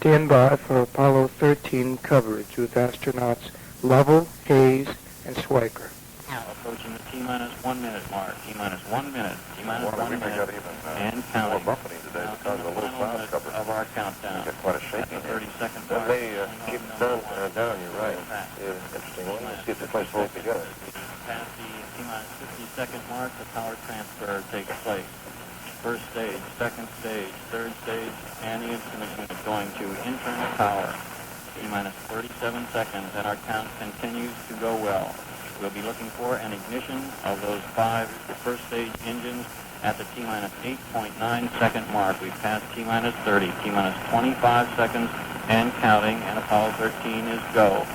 Stand by for Apollo 13 coverage with astronauts Lovell, Haise, and Swigert. Approaching the T-minus 1 minute mark. T-minus 1 minute. T-minus 1 minute. And counting. More bumping today because of the little cloud cover. Of our countdown. Get quite a shaking. 30-second Well, mark. they keep down, you're right. Interesting. Well, let's see if the place holds together. Past the T-minus 50-second mark, the power transfer takes place. First stage, second stage, third stage, and the instrument unit going to internal power. T-minus 37 seconds, and our count continues to go well. We'll be looking for an ignition of those 5 first stage engines at the T-minus 8.9 second mark. We've passed T-minus 30, T-minus 25 seconds, and counting, and Apollo 13 is go.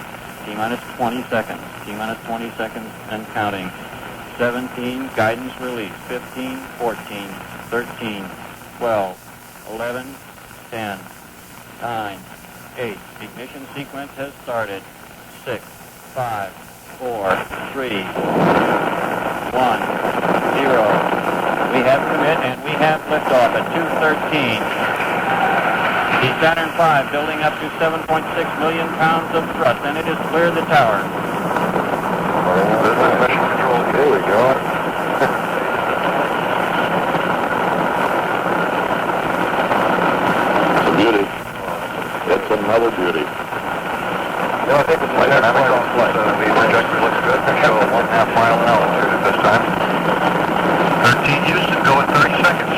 T-minus 20 seconds, T-minus 20 seconds, and counting. 17, guidance release, 15, 14, 13, 12, 11, 10, 9, 8. Ignition sequence has started. 6, 5, 4, 3, 1, 0. We have commit and we have liftoff at 2:13. The Saturn V building up to 7.6 million pounds of thrust, and it has cleared the tower. This is mission control. Here we go. It's a beauty. It's another beauty. No, I think it's a dynamic on flight. The trajectory looks good. They show 1.5 mile an altitude at this time. 13 Houston, go in 30 seconds.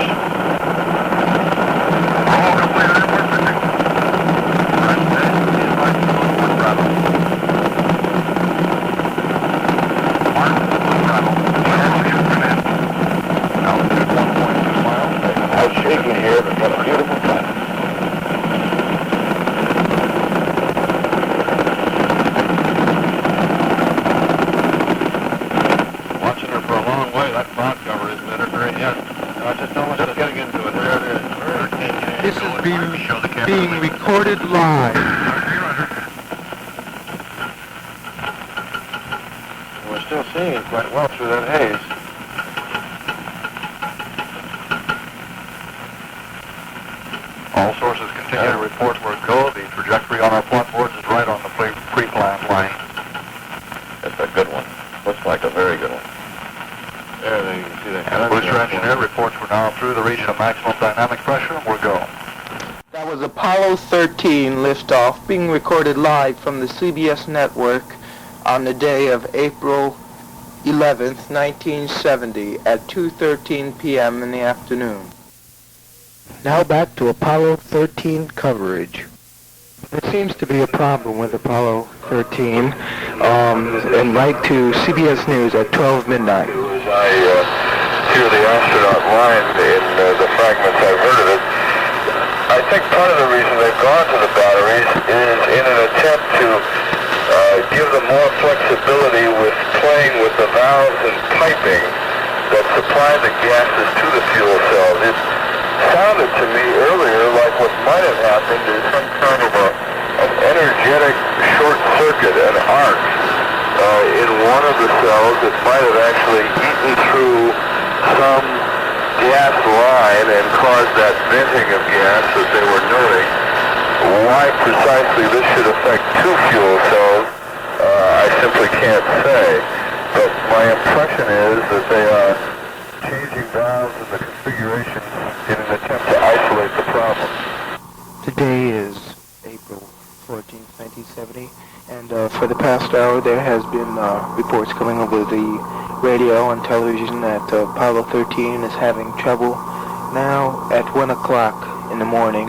Oh, completed it perfectly. Press that. Throttle. Mark, throttle. Altitude command. Altitude 1.2 miles. Out shaking here, but got a beautiful time. This is being recorded live. We're still seeing it quite well through that haze. All sources continue to report where it goes. The trajectory on our plot boards is right on the pre-planned line. That's a good one. Looks like a very good one. There, you can see that. And the booster engineer reports we're now through the region of maximum dynamic pressure, and we're go. That was Apollo 13 liftoff being recorded live from the CBS network on the day of April 11th, 1970 at 2:13 p.m. in the afternoon. Now back to Apollo 13 coverage. There seems to be a problem with Apollo 13, and right to CBS News at 12 midnight. I hear the astronaut line in the fragments I've heard of it. I think part of the reason they've gone to the batteries is in an attempt to give them more flexibility with playing with the valves and piping that supply the gases to the fuel cells. It sounded to me earlier like what might have happened is some kind of an energetic short circuit, an arc in one of the cells that might have actually eaten through some gas line and caused that venting of gas that they were noting. Why precisely this should affect 2 fuel cells, I simply can't say. But my impression is that they are changing valves in the configuration in an attempt to isolate the problem. Today is April 14th, 1970, and for the past hour there has been reports coming over the radio and television that Apollo 13 is having trouble. Now at 1 o'clock in the morning,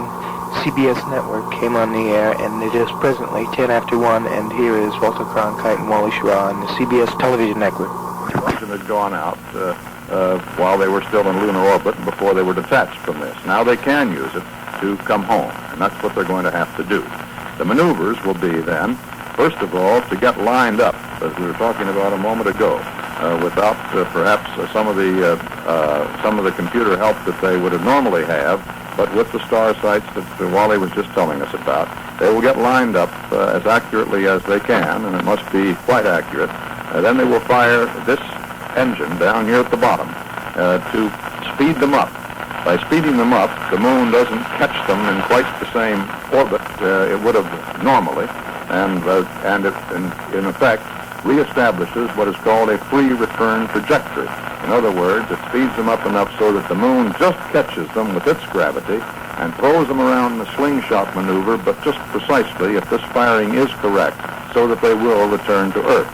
CBS Network came on the air, and it is presently 10 after 1, and here is Walter Cronkite and Wally Schirra on the CBS television network. It had gone out while they were still in lunar orbit and before they were detached from this. Now they can use it to come home, and that's what they're going to have to do. The maneuvers will be then, first of all, to get lined up, as we were talking about a moment ago, without perhaps some of the computer help that they would have normally have, but with the star sights that Wally was just telling us about. They will get lined up as accurately as they can, and it must be quite accurate. Then they will fire this engine down here at the bottom to speed them up. By speeding them up, the moon doesn't catch them in quite the same orbit it would have normally, and it, in effect, reestablishes what is called a free return trajectory. In other words, it speeds them up enough so that the moon just catches them with its gravity and throws them around in a slingshot maneuver, but just precisely if this firing is correct, so that they will return to Earth.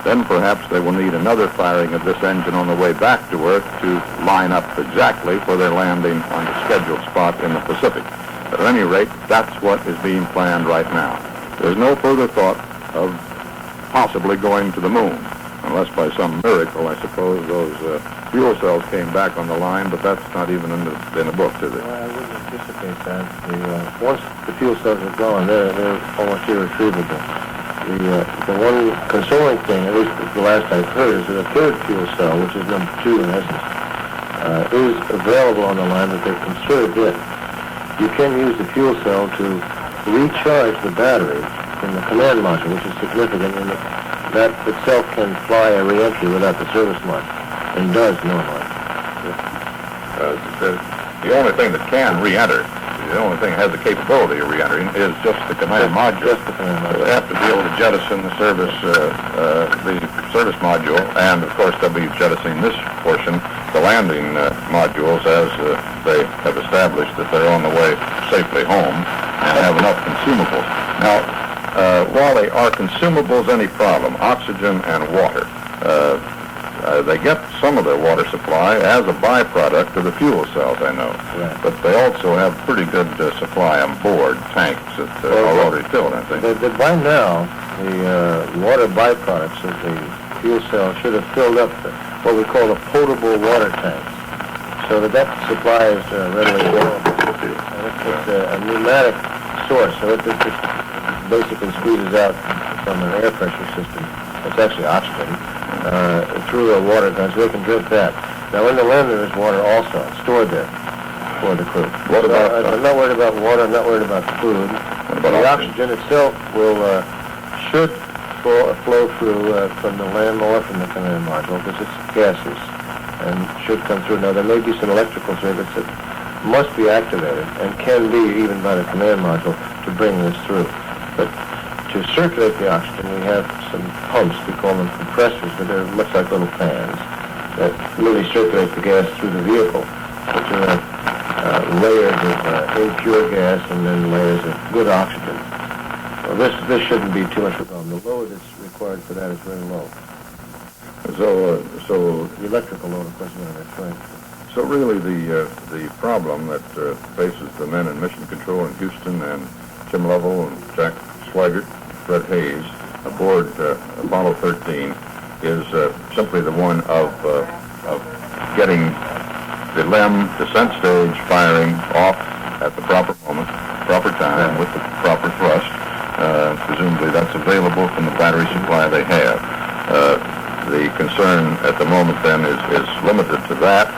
Then perhaps they will need another firing of this engine on the way back to Earth to line up exactly for their landing on the scheduled spot in the Pacific. But at any rate, that's what is being planned right now. There's no further thought of possibly going to the moon, unless by some miracle, I suppose, those fuel cells came back on the line, but that's not even in the book, is it? Well, I wouldn't anticipate that. Once the fuel cells are gone, they're almost irretrievable. The one consoling thing, at least the last I've heard, is that a third fuel cell, which is number 2 in essence, is available on the line, but they're conserved in. You can use the fuel cell to recharge the battery in the command module, which is significant in that itself can fly a re-entry without the service module, and does normally. The only thing that can re-enter, the only thing that has the capability of re-entering is just the command module. Just the command module. They have to be able to jettison the service module, and of course they'll be jettisoning this portion, the landing modules, as they have established that they're on the way safely home and have enough consumables. Now, Wally, are consumables any problem? Oxygen and water. They get some of their water supply as a byproduct of the fuel cells, I know. Right. But they also have pretty good supply on board, tanks that are already filled, I think. By now, the water byproducts of the fuel cell should have filled up what we call the potable water tanks, so that supply is readily available. And it's a pneumatic source, so it just basically squeezes out from an air pressure system. It's actually oxygen. Through a water gun, so they can drink that. Now, in the LEM, there is water also stored there for the crew. What about? I'm not worried about water. I'm not worried about food. What about the oxygen itself should flow through from the LEM or from the command module, because it's gaseous and should come through. Now, there may be some electrical circuits that must be activated and can be even by the command module to bring this through. But to circulate the oxygen, we have some pumps, we call them compressors, but they're much like little fans that really circulate the gas through the vehicle, which are layers of impure gas and then layers of good oxygen. Well, this shouldn't be too much of a problem. The load that's required for that is very low. So the electrical load, of course, is that's right. So really the problem that faces the men in mission control in Houston and Jim Lovell and Jack Swigert, Fred Haise, aboard Apollo 13 is simply the one of getting the LEM descent stage firing off at the proper moment, proper time, with the proper thrust. Presumably that's available from the battery supply they have. The concern at the moment then is limited to that,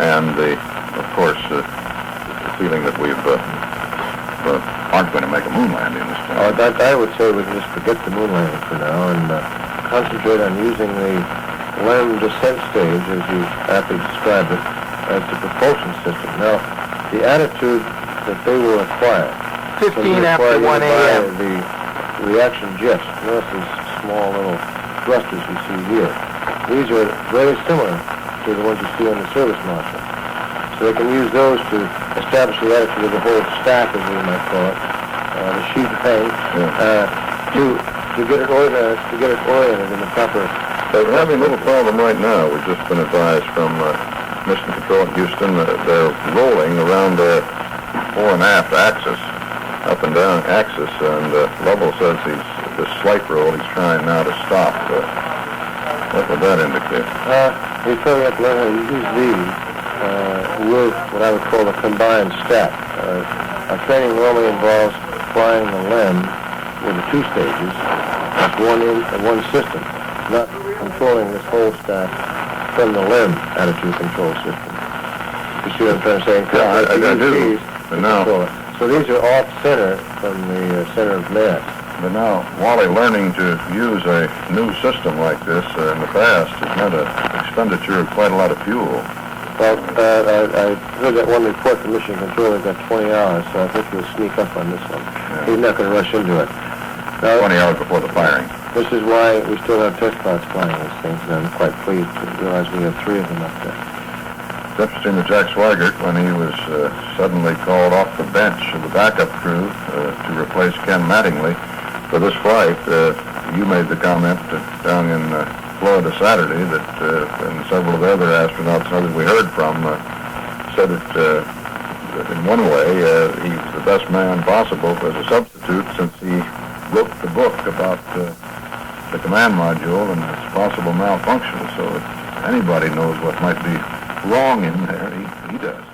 and of course, the feeling that we've aren't going to make a moon landing this time. I would say we can just forget the moon landing for now and concentrate on using the LEM descent stage, as you aptly described it, as the propulsion system. Now, the attitude that they will acquire 15 after 1 a.m. The reaction jets. Notice these small little thrusters you see here. These are very similar to the ones you see on the service module. So they can use those to establish the attitude of the whole stack, as we might call it, the sheet hang, to get it oriented in the proper. They're having a little problem right now. We've just been advised from Mission Control in Houston that they're rolling around their fore and aft axis, up and down axis, and Lovell says this slight roll he's trying now to stop. What would that indicate? We probably have to learn how to use these with what I would call a combined stack. Our training normally involves flying the LEM with the 2 stages, that's one system, not controlling this whole stack from the LEM attitude control system. You see what I'm trying to say? I do. But now, so these are off-center from the center of mass. But now, Wally, learning to use a new system like this in the past has meant an expenditure of quite a lot of fuel. Well, I heard that one report from Mission Control. They've got 20 hours, so I think he'll sneak up on this one. Yeah. He's not going to rush into it. Now, 20 hours before the firing. this is why we still have test pilots flying these things, and I'm quite pleased to realize we have 3 of them up there. It's interesting that Jack Swigert, when he was suddenly called off the bench of the backup crew to replace Ken Mattingly for this flight, you made the comment down in Florida Saturday that and several of the other astronauts and others we heard from said that in one way he was the best man possible as a substitute since he wrote the book about the command module and its possible malfunction. So if anybody knows what might be wrong in there, he does.